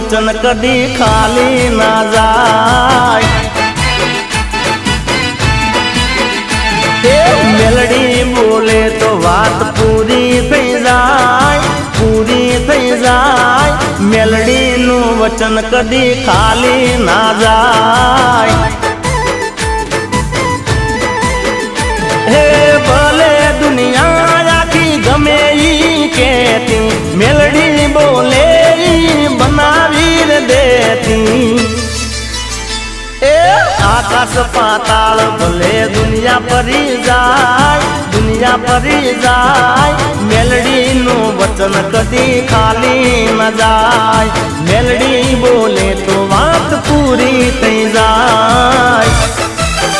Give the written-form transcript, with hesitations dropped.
वचन कदी खाली ना जाय। मेलडी बोले तो बात पूरी थई जाय, पूरी थई जाय। मेलडी नु वचन कदी खाली ना जाय। हे भले दुनिया आखी गमे ई कहती, मेलडी बोले बनावी देती। आकाश पाताल भले दुनिया परी जाय, दुनिया परी जाय। मेलडी नु वचन कदी खाली न जाय। मेलडी बोले तो बात पूरी थई जाय।